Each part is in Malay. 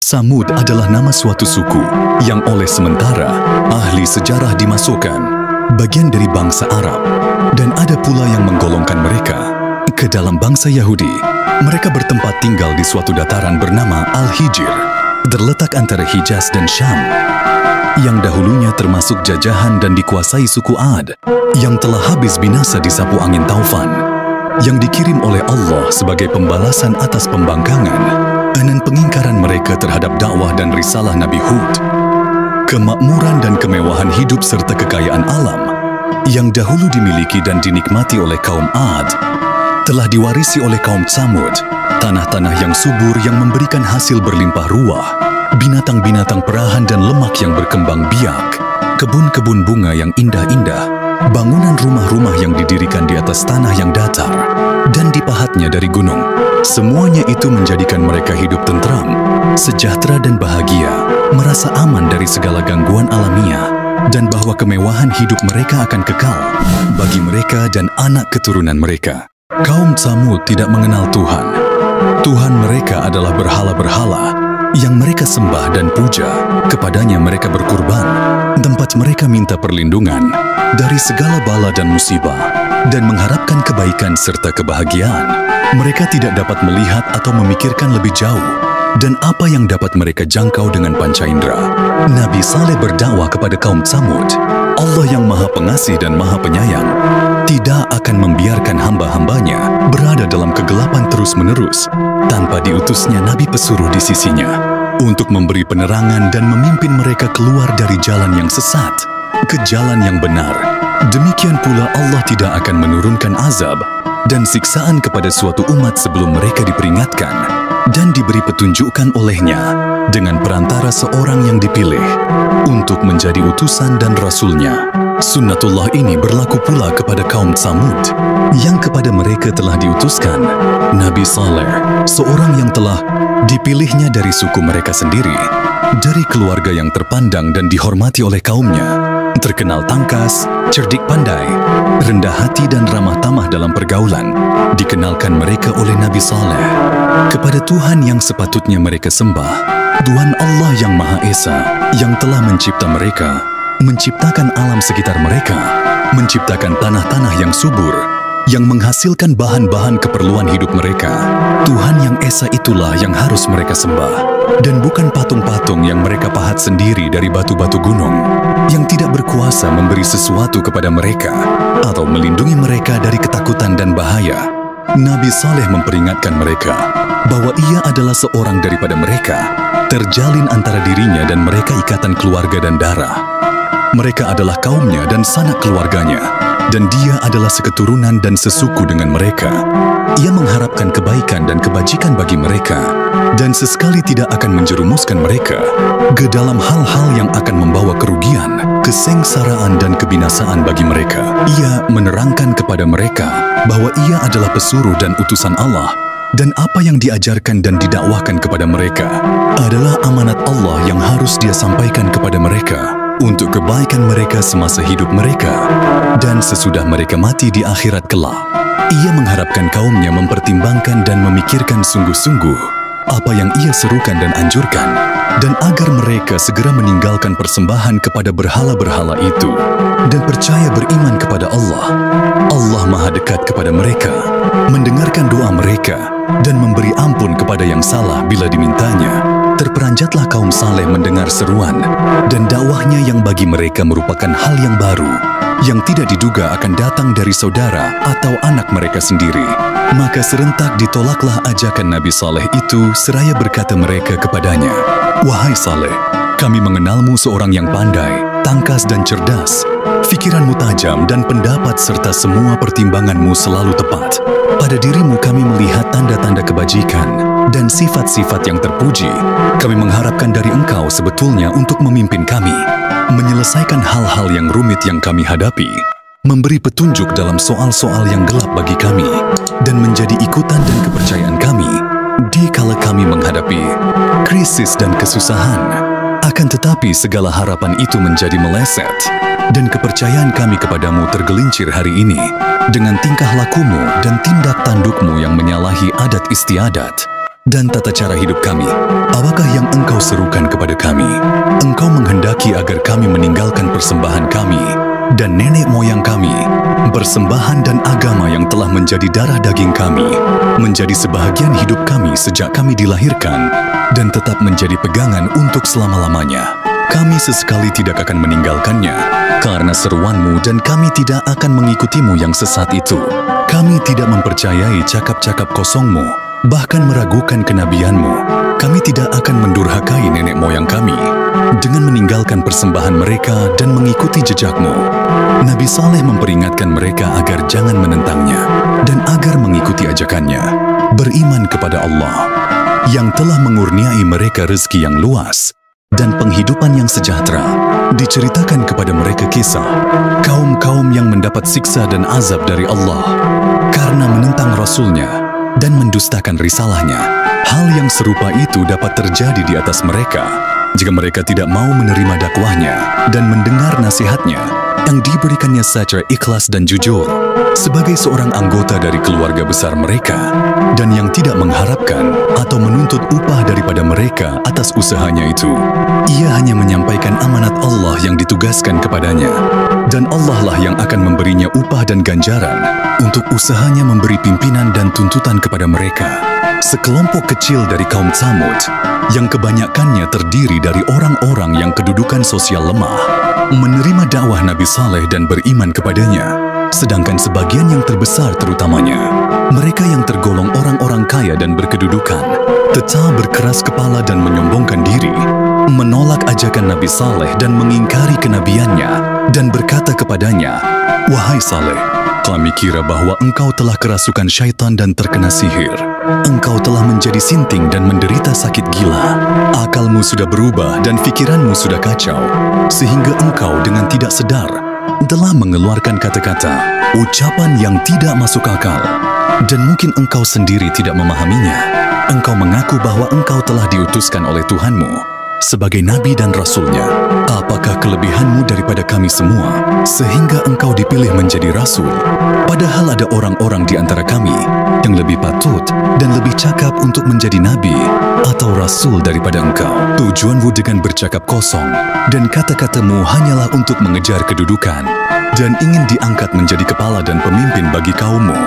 Samud adalah nama suatu suku yang oleh sementara ahli sejarah dimasukkan bagian dari bangsa Arab, dan ada pula yang menggolongkan mereka ke dalam bangsa Yahudi. Mereka bertempat tinggal di suatu dataran bernama Al-Hijr, terletak antara Hijaz dan Syam, yang dahulunya termasuk jajahan dan dikuasai suku Ad, yang telah habis binasa disapu angin taufan, yang dikirim oleh Allah sebagai pembalasan atas pembangkangan dan pengingkaran mereka terhadap dakwah dan risalah Nabi Hud. Kemakmuran dan kemewahan hidup serta kekayaan alam yang dahulu dimiliki dan dinikmati oleh kaum Ad telah diwarisi oleh kaum Tsamud. Tanah-tanah yang subur yang memberikan hasil berlimpah ruah, binatang-binatang perahan dan lemak yang berkembang biak, kebun-kebun bunga yang indah-indah, bangunan rumah-rumah yang didirikan di atas tanah yang datar dan dipahatnya dari gunung. Semuanya itu menjadikan mereka hidup tentram, sejahtera dan bahagia, merasa aman dari segala gangguan alamiah, dan bahwa kemewahan hidup mereka akan kekal bagi mereka dan anak keturunan mereka. Kaum Tsamud tidak mengenal Tuhan. Tuhan mereka adalah berhala-berhala yang mereka sembah dan puja. Kepadanya mereka berkurban, tempat mereka minta perlindungan dari segala bala dan musibah, dan mengharapkan kebaikan serta kebahagiaan. Mereka tidak dapat melihat atau memikirkan lebih jauh, dan apa yang dapat mereka jangkau dengan panca indera. Nabi Saleh berdakwah kepada kaum Tsamud. Allah yang Maha Pengasih dan Maha Penyayang tidak akan membiarkan hamba-hambanya berada dalam kegelapan terus-menerus tanpa diutusnya Nabi pesuruh di sisinya untuk memberi penerangan dan memimpin mereka keluar dari jalan yang sesat ke jalan yang benar. Demikian pula Allah tidak akan menurunkan azab dan siksaan kepada suatu umat sebelum mereka diperingatkan dan diberi petunjukkan olehnya dengan perantara seorang yang dipilih untuk menjadi utusan dan rasulnya. Sunnatullah ini berlaku pula kepada kaum Tsamud, yang kepada mereka telah diutuskan Nabi Saleh, seorang yang telah dipilihnya dari suku mereka sendiri, dari keluarga yang terpandang dan dihormati oleh kaumnya, terkenal tangkas, cerdik pandai, rendah hati dan ramah tamah dalam pergaulan. Dikenalkan mereka oleh Nabi Saleh kepada Tuhan yang sepatutnya mereka sembah, Tuhan Allah yang Maha Esa, yang telah mencipta mereka, menciptakan alam sekitar mereka, menciptakan tanah-tanah yang subur, yang menghasilkan bahan-bahan keperluan hidup mereka. Tuhan yang Esa itulah yang harus mereka sembah, dan bukan patung-patung yang mereka pahat sendiri dari batu-batu gunung, yang tidak berkuasa memberi sesuatu kepada mereka atau melindungi mereka dari ketakutan dan bahaya. Nabi Saleh memperingatkan mereka bahwa ia adalah seorang daripada mereka, terjalin antara dirinya dan mereka ikatan keluarga dan darah. Mereka adalah kaumnya dan sanak keluarganya, dan dia adalah seketurunan dan sesuku dengan mereka. Ia mengharapkan kebaikan dan kebajikan bagi mereka, dan sesekali tidak akan menjerumuskan mereka ke dalam hal-hal yang akan membawa kerugian, kesengsaraan dan kebinasaan bagi mereka. Ia menerangkan kepada mereka bahwa ia adalah pesuruh dan utusan Allah, dan apa yang diajarkan dan didakwahkan kepada mereka adalah amanat Allah yang harus dia sampaikan kepada mereka untuk kebaikan mereka semasa hidup mereka dan sesudah mereka mati di akhirat kelak. Ia mengharapkan kaumnya mempertimbangkan dan memikirkan sungguh-sungguh apa yang ia serukan dan anjurkan, dan agar mereka segera meninggalkan persembahan kepada berhala-berhala itu dan percaya beriman kepada Allah. Allah Maha dekat kepada mereka, mendengarkan doa mereka, dan memberi ampun kepada yang salah bila dimintanya. Terperanjatlah kaum Saleh mendengar seruan dan dakwahnya yang bagi mereka merupakan hal yang baru, yang tidak diduga akan datang dari saudara atau anak mereka sendiri. Maka serentak ditolaklah ajakan Nabi Saleh itu seraya berkata mereka kepadanya, "Wahai Saleh, kami mengenalmu seorang yang pandai, tangkas dan cerdas. Fikiranmu tajam dan pendapat serta semua pertimbanganmu selalu tepat. Pada dirimu kami melihat tanda-tanda kebajikan dan sifat-sifat yang terpuji. Kami mengharapkan dari engkau sebetulnya untuk memimpin kami, menyelesaikan hal-hal yang rumit yang kami hadapi, memberi petunjuk dalam soal-soal yang gelap bagi kami, dan menjadi ikutan dan kepercayaan kami di kala kami menghadapi krisis dan kesusahan. Akan tetapi segala harapan itu menjadi meleset, dan kepercayaan kami kepadamu tergelincir hari ini dengan tingkah lakumu dan tindak tandukmu yang menyalahi adat istiadat. dan tata cara hidup kami, apakah yang Engkau serukan kepada kami? Engkau menghendaki agar kami meninggalkan persembahan kami dan nenek moyang kami, persembahan dan agama yang telah menjadi darah daging kami, menjadi sebahagian hidup kami sejak kami dilahirkan, dan tetap menjadi pegangan untuk selama-lamanya. Kami sesekali tidak akan meninggalkannya, karena seruan-Mu dan kami tidak akan mengikutimu yang sesat itu. Kami tidak mempercayai cakap-cakap kosong-Mu, bahkan meragukan kenabian-Mu. Kami tidak akan mendurhakai nenek moyang kami dengan meninggalkan persembahan mereka dan mengikuti jejak-Mu. Nabi Saleh memperingatkan mereka agar jangan menentangnya dan agar mengikuti ajakannya, beriman kepada Allah yang telah mengurniai mereka rezeki yang luas dan penghidupan yang sejahtera. Diceritakan kepada mereka kisah kaum-kaum yang mendapat siksa dan azab dari Allah karena menentang Rasul-Nya dan mendustakan risalahnya. Hal yang serupa itu dapat terjadi di atas mereka jika mereka tidak mau menerima dakwahnya dan mendengar nasihatnya yang diberikannya secara ikhlas dan jujur sebagai seorang anggota dari keluarga besar mereka dan yang tidak mengharapkan atau menuntut upah daripada mereka atas usahanya itu. Ia hanya menyampaikan amanat Allah yang ditugaskan kepadanya, dan Allah lah yang akan memberinya upah dan ganjaran untuk usahanya memberi pimpinan dan tuntutan kepada mereka. Sekelompok kecil dari kaum Tsamud yang kebanyakannya terdiri dari orang-orang yang kedudukan sosial lemah menerima dakwah Nabi Saleh dan beriman kepadanya, sedangkan sebagian yang terbesar terutamanya mereka yang tergolong orang-orang kaya dan berkedudukan tetap berkeras kepala dan menyombongkan diri, menolak ajakan Nabi Saleh dan mengingkari kenabiannya dan berkata kepadanya, "Wahai Saleh, kami kira bahwa engkau telah kerasukan syaitan dan terkena sihir. Engkau telah menjadi sinting dan menderita sakit gila. Akalmu sudah berubah dan fikiranmu sudah kacau, sehingga engkau dengan tidak sadar telah mengeluarkan kata-kata, ucapan yang tidak masuk akal, dan mungkin engkau sendiri tidak memahaminya. Engkau mengaku bahwa engkau telah diutuskan oleh Tuhanmu sebagai Nabi dan Rasul-Nya. Apakah kelebihanmu daripada kami semua, sehingga engkau dipilih menjadi Rasul? Padahal ada orang-orang di antara kami yang lebih patut dan lebih cakap untuk menjadi Nabi atau Rasul daripada engkau. Tujuanmu dengan bercakap kosong dan kata-katamu hanyalah untuk mengejar kedudukan dan ingin diangkat menjadi kepala dan pemimpin bagi kaummu.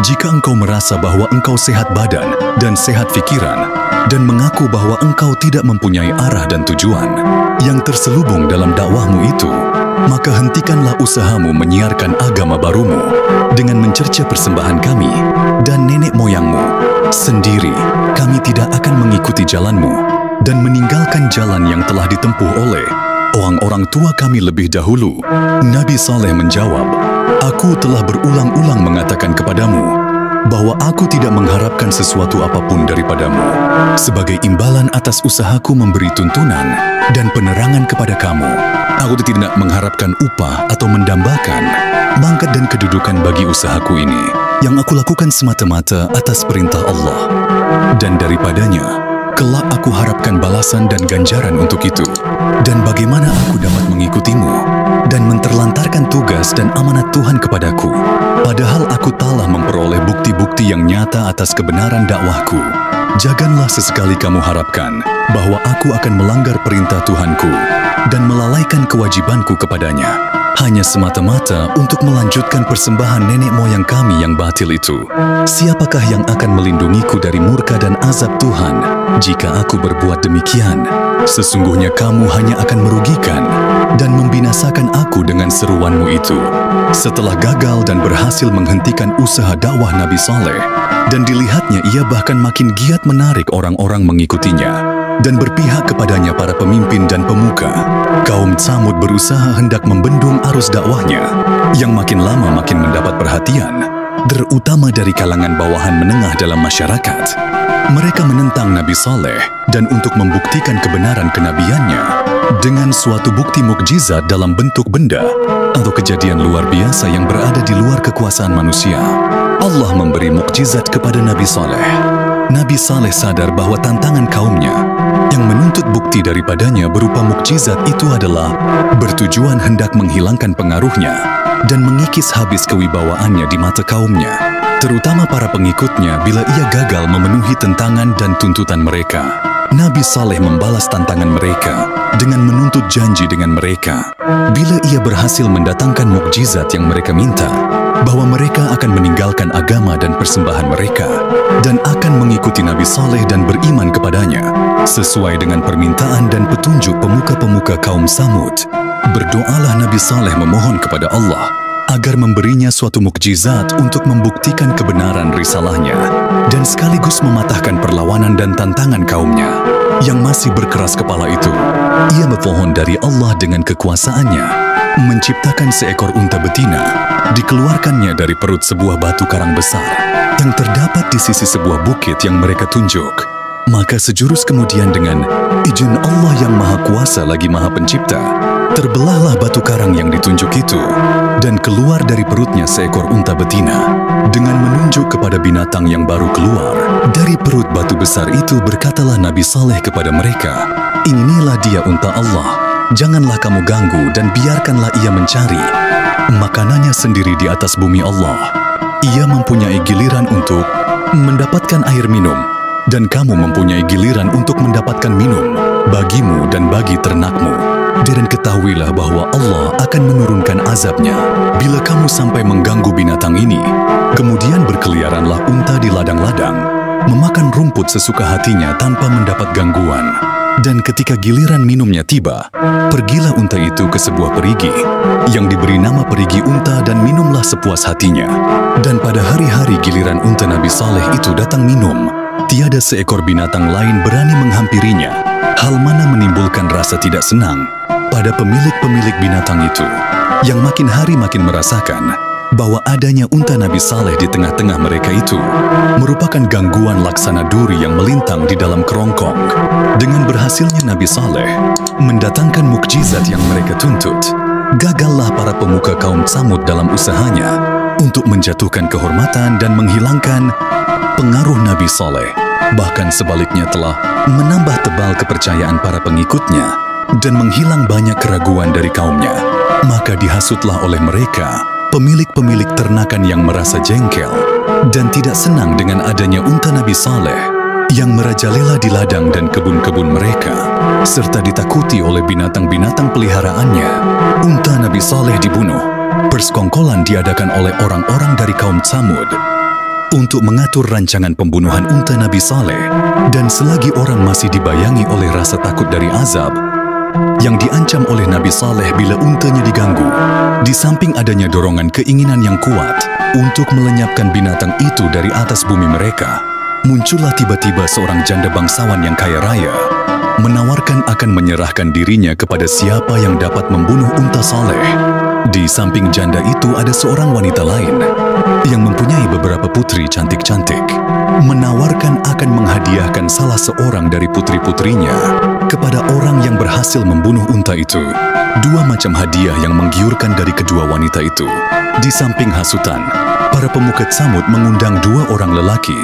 Jika engkau merasa bahwa engkau sehat badan dan sehat fikiran, dan mengaku bahwa engkau tidak mempunyai arah dan tujuan yang terselubung dalam dakwahmu itu, maka hentikanlah usahamu menyiarkan agama barumu dengan mencerca persembahan kami dan nenek moyangmu. Sendiri, kami tidak akan mengikuti jalanmu dan meninggalkan jalan yang telah ditempuh oleh orang-orang tua kami lebih dahulu." Nabi Saleh menjawab, "Aku telah berulang-ulang mengatakan kepadamu bahwa aku tidak mengharapkan sesuatu apapun daripadamu sebagai imbalan atas usahaku memberi tuntunan dan penerangan kepada kamu. Aku tidak mengharapkan upah atau mendambakan pangkat dan kedudukan bagi usahaku ini. Yang aku lakukan semata-mata atas perintah Allah, dan daripadanya kelak aku harapkan balasan dan ganjaran untuk itu. Dan bagaimana aku dapat mengikutimu dan menterlantarkan tugas dan amanat Tuhan kepadaku, padahal aku telah memperoleh bukti-bukti yang nyata atas kebenaran dakwahku. Janganlah sesekali kamu harapkan bahwa aku akan melanggar perintah Tuhanku dan melalaikan kewajibanku kepadanya, hanya semata-mata untuk melanjutkan persembahan nenek moyang kami yang batil itu. Siapakah yang akan melindungiku dari murka dan azab Tuhan jika aku berbuat demikian? Sesungguhnya kamu hanya akan merugikan dan membinasakan aku dengan seruanmu itu." Setelah gagal dan berhasil menghentikan usaha dakwah Nabi Saleh, dan dilihatnya ia bahkan makin giat menarik orang-orang mengikutinya dan berpihak kepadanya para pemimpin dan pemuka, kaum Tsamud berusaha hendak membendung arus dakwahnya yang makin lama makin mendapat perhatian, terutama dari kalangan bawahan menengah dalam masyarakat. Mereka menentang Nabi Saleh dan untuk membuktikan kebenaran kenabiannya dengan suatu bukti mukjizat dalam bentuk benda atau kejadian luar biasa yang berada di luar kekuasaan manusia. Allah memberi mukjizat kepada Nabi Saleh. Nabi Saleh sadar bahwa tantangan kaumnya yang menuntut bukti daripadanya berupa mukjizat itu adalah bertujuan hendak menghilangkan pengaruhnya dan mengikis habis kewibawaannya di mata kaumnya. terutama para pengikutnya bila ia gagal memenuhi tentangan dan tuntutan mereka. Nabi Saleh membalas tantangan mereka dengan menuntut janji dengan mereka. Bila ia berhasil mendatangkan mukjizat yang mereka minta, bahwa mereka akan meninggalkan agama dan persembahan mereka dan akan mengikuti Nabi Saleh dan beriman kepadanya, sesuai dengan permintaan dan petunjuk pemuka-pemuka kaum Samud. Berdoalah Nabi Saleh memohon kepada Allah agar memberinya suatu mukjizat untuk membuktikan kebenaran risalahnya dan sekaligus mematahkan perlawanan dan tantangan kaumnya yang masih berkeras kepala itu. Ia memohon dari Allah dengan kekuasaannya menciptakan seekor unta betina, dikeluarkannya dari perut sebuah batu karang besar yang terdapat di sisi sebuah bukit yang mereka tunjuk. Maka sejurus kemudian dengan izin Allah yang Maha Kuasa lagi Maha Pencipta, terbelahlah batu karang yang ditunjuk itu, dan keluar dari perutnya seekor unta betina. Dengan menunjuk kepada binatang yang baru keluar dari perut batu besar itu, berkatalah Nabi Saleh kepada mereka, "Inilah dia unta Allah, janganlah kamu ganggu dan biarkanlah ia mencari makanannya sendiri di atas bumi Allah. Ia mempunyai giliran untuk mendapatkan air minum, dan kamu mempunyai giliran untuk mendapatkan minum bagimu dan bagi ternakmu. Dan ketahuilah bahwa Allah akan menurunkan azabnya bila kamu sampai mengganggu binatang ini." Kemudian berkeliaranlah unta di ladang-ladang, memakan rumput sesuka hatinya tanpa mendapat gangguan. Dan ketika giliran minumnya tiba, pergilah unta itu ke sebuah perigi yang diberi nama perigi unta dan minumlah sepuas hatinya. Dan pada hari-hari giliran unta Nabi Saleh itu datang minum, tiada seekor binatang lain berani menghampirinya, hal mana menimbulkan rasa tidak senang pada pemilik-pemilik binatang itu, yang makin hari makin merasakan bahwa adanya unta Nabi Saleh di tengah-tengah mereka itu merupakan gangguan laksana duri yang melintang di dalam kerongkong. Dengan berhasilnya Nabi Saleh mendatangkan mukjizat yang mereka tuntut, gagallah para pemuka kaum Samud dalam usahanya untuk menjatuhkan kehormatan dan menghilangkan pengaruh Nabi Saleh. Bahkan sebaliknya telah menambah tebal kepercayaan para pengikutnya dan menghilang banyak keraguan dari kaumnya. Maka dihasutlah oleh mereka pemilik-pemilik ternakan yang merasa jengkel dan tidak senang dengan adanya unta Nabi Saleh yang merajalela di ladang dan kebun-kebun mereka, serta ditakuti oleh binatang-binatang peliharaannya. Unta Nabi Saleh dibunuh. Persekongkolan diadakan oleh orang-orang dari kaum Samud untuk mengatur rancangan pembunuhan unta Nabi Saleh, dan selagi orang masih dibayangi oleh rasa takut dari azab yang diancam oleh Nabi Saleh bila untanya diganggu, di samping adanya dorongan keinginan yang kuat untuk melenyapkan binatang itu dari atas bumi mereka, muncullah tiba-tiba seorang janda bangsawan yang kaya raya, menawarkan akan menyerahkan dirinya kepada siapa yang dapat membunuh unta Saleh. Di samping janda itu ada seorang wanita lain yang mempunyai beberapa putri cantik-cantik, menawarkan akan menghadiahkan salah seorang dari putri-putrinya kepada orang yang berhasil membunuh unta itu. Dua macam hadiah yang menggiurkan dari kedua wanita itu. Di samping hasutan, para pemuka Samud mengundang dua orang lelaki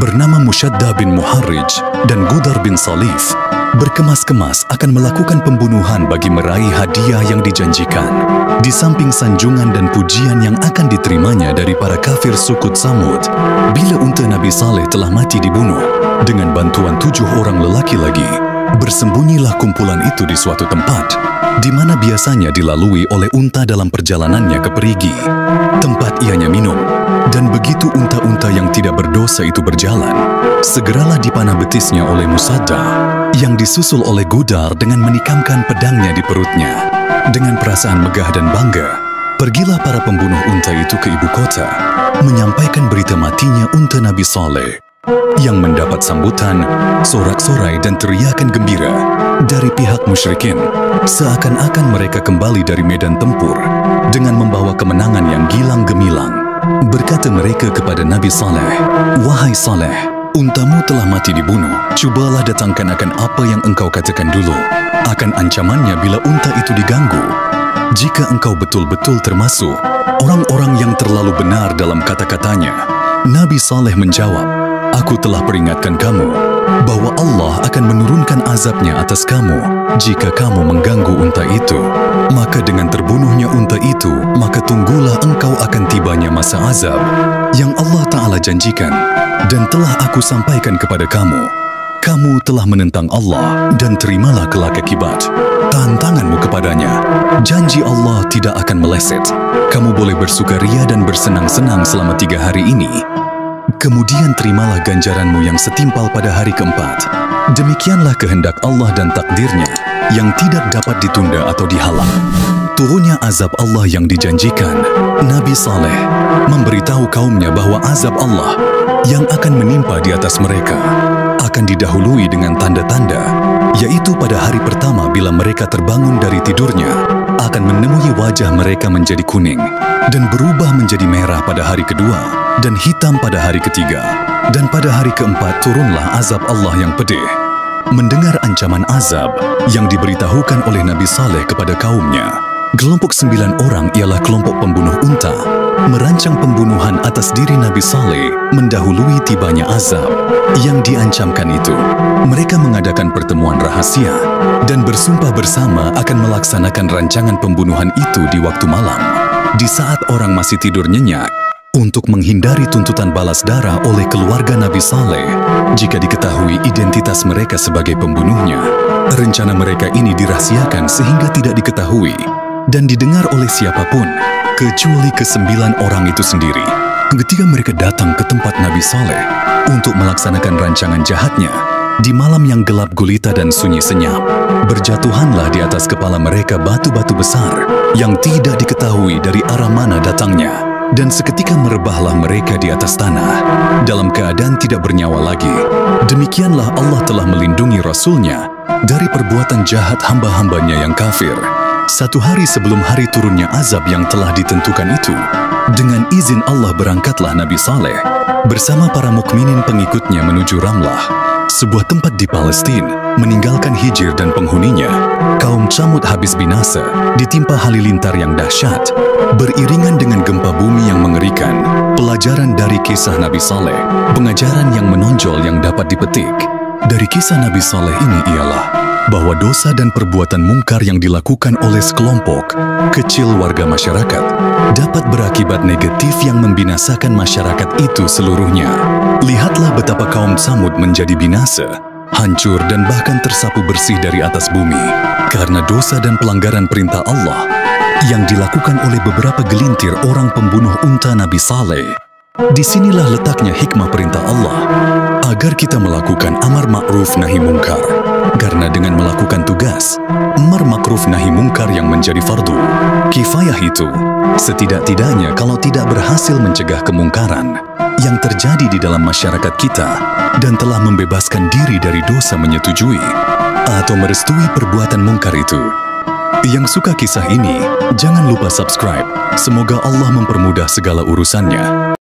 bernama Musyaddah bin Muharrij dan Gudar bin Salif, berkemas-kemas akan melakukan pembunuhan bagi meraih hadiah yang dijanjikan, di samping sanjungan dan pujian yang akan diterimanya dari para kafir suku Samud bila unta Nabi Saleh telah mati dibunuh. Dengan bantuan 7 orang lelaki lagi, bersembunyilah kumpulan itu di suatu tempat di mana biasanya dilalui oleh unta dalam perjalanannya ke perigi, tempat ianya minum. Dan begitu unta-unta yang tidak berdosa itu berjalan, segeralah dipanah betisnya oleh Musaddah, yang disusul oleh Gudar dengan menikamkan pedangnya di perutnya. Dengan perasaan megah dan bangga, pergilah para pembunuh unta itu ke ibu kota, menyampaikan berita matinya unta Nabi Saleh, yang mendapat sambutan, sorak-sorai dan teriakan gembira dari pihak musyrikin, seakan-akan mereka kembali dari medan tempur dengan membawa kemenangan yang gilang gemilang. Berkata mereka kepada Nabi Saleh, "Wahai Saleh, untamu telah mati dibunuh. Cubalah datangkan akan apa yang engkau katakan dulu, akan ancamannya bila unta itu diganggu. Jika engkau betul-betul termasuk orang-orang yang terlalu benar dalam kata-katanya." Nabi Saleh menjawab, "Aku telah peringatkan kamu bahwa Allah akan menurunkan azabnya atas kamu jika kamu mengganggu unta itu. Maka dengan terbunuhnya unta itu, maka tunggulah engkau akan tibanya masa azab yang Allah Ta'ala janjikan dan telah aku sampaikan kepada kamu. Kamu telah menentang Allah dan terimalah kelak akibat tantanganmu kepadanya. Janji Allah tidak akan meleset. Kamu boleh bersukaria dan bersenang-senang selama 3 hari ini. Kemudian terimalah ganjaranmu yang setimpal pada hari keempat. Demikianlah kehendak Allah dan takdirnya yang tidak dapat ditunda atau dihalang. Turunnya azab Allah yang dijanjikan, Nabi Saleh memberitahu kaumnya bahwa azab Allah yang akan menimpa di atas mereka akan didahului dengan tanda-tanda, yaitu pada hari pertama bila mereka terbangun dari tidurnya, akan menemui wajah mereka menjadi kuning dan berubah menjadi merah pada hari kedua dan hitam pada hari ketiga, dan pada hari keempat turunlah azab Allah yang pedih. Mendengar ancaman azab yang diberitahukan oleh Nabi Saleh kepada kaumnya, kelompok 9 orang ialah kelompok pembunuh unta, merancang pembunuhan atas diri Nabi Saleh mendahului tibanya azab yang diancamkan itu. Mereka mengadakan pertemuan rahasia dan bersumpah bersama akan melaksanakan rancangan pembunuhan itu di waktu malam, di saat orang masih tidur nyenyak, untuk menghindari tuntutan balas darah oleh keluarga Nabi Saleh jika diketahui identitas mereka sebagai pembunuhnya. Rencana mereka ini dirahasiakan sehingga tidak diketahui dan didengar oleh siapapun kecuali ke-9 orang itu sendiri. Ketika mereka datang ke tempat Nabi Saleh untuk melaksanakan rancangan jahatnya, di malam yang gelap gulita dan sunyi senyap, berjatuhanlah di atas kepala mereka batu-batu besar yang tidak diketahui dari arah mana datangnya. Dan seketika merebahlah mereka di atas tanah, dalam keadaan tidak bernyawa lagi. Demikianlah Allah telah melindungi Rasul-Nya dari perbuatan jahat hamba-hambanya yang kafir. 1 hari sebelum hari turunnya azab yang telah ditentukan itu, dengan izin Allah berangkatlah Nabi Saleh bersama para mukminin pengikutnya menuju Ramlah, sebuah tempat di Palestina. Meninggalkan Hijr dan penghuninya, kaum Tsamud habis binasa ditimpa halilintar yang dahsyat, beriringan dengan gempa bumi yang mengerikan. Pelajaran dari kisah Nabi Saleh, pengajaran yang menonjol yang dapat dipetik dari kisah Nabi Saleh ini ialah bahwa dosa dan perbuatan mungkar yang dilakukan oleh sekelompok kecil warga masyarakat dapat berakibat negatif yang membinasakan masyarakat itu seluruhnya. Lihatlah betapa kaum Tsamud menjadi binasa, hancur dan bahkan tersapu bersih dari atas bumi karena dosa dan pelanggaran perintah Allah yang dilakukan oleh beberapa gelintir orang pembunuh unta Nabi Saleh. Disinilah letaknya hikmah perintah Allah agar kita melakukan amar ma'ruf nahi mungkar, karena dengan melakukan tugas amar ma'ruf nahi mungkar yang menjadi fardu kifayah itu, setidak-tidaknya kalau tidak berhasil mencegah kemungkaran yang terjadi di dalam masyarakat kita dan telah membebaskan diri dari dosa menyetujui atau merestui perbuatan mungkar itu. Yang suka kisah ini, jangan lupa subscribe. Semoga Allah mempermudah segala urusannya.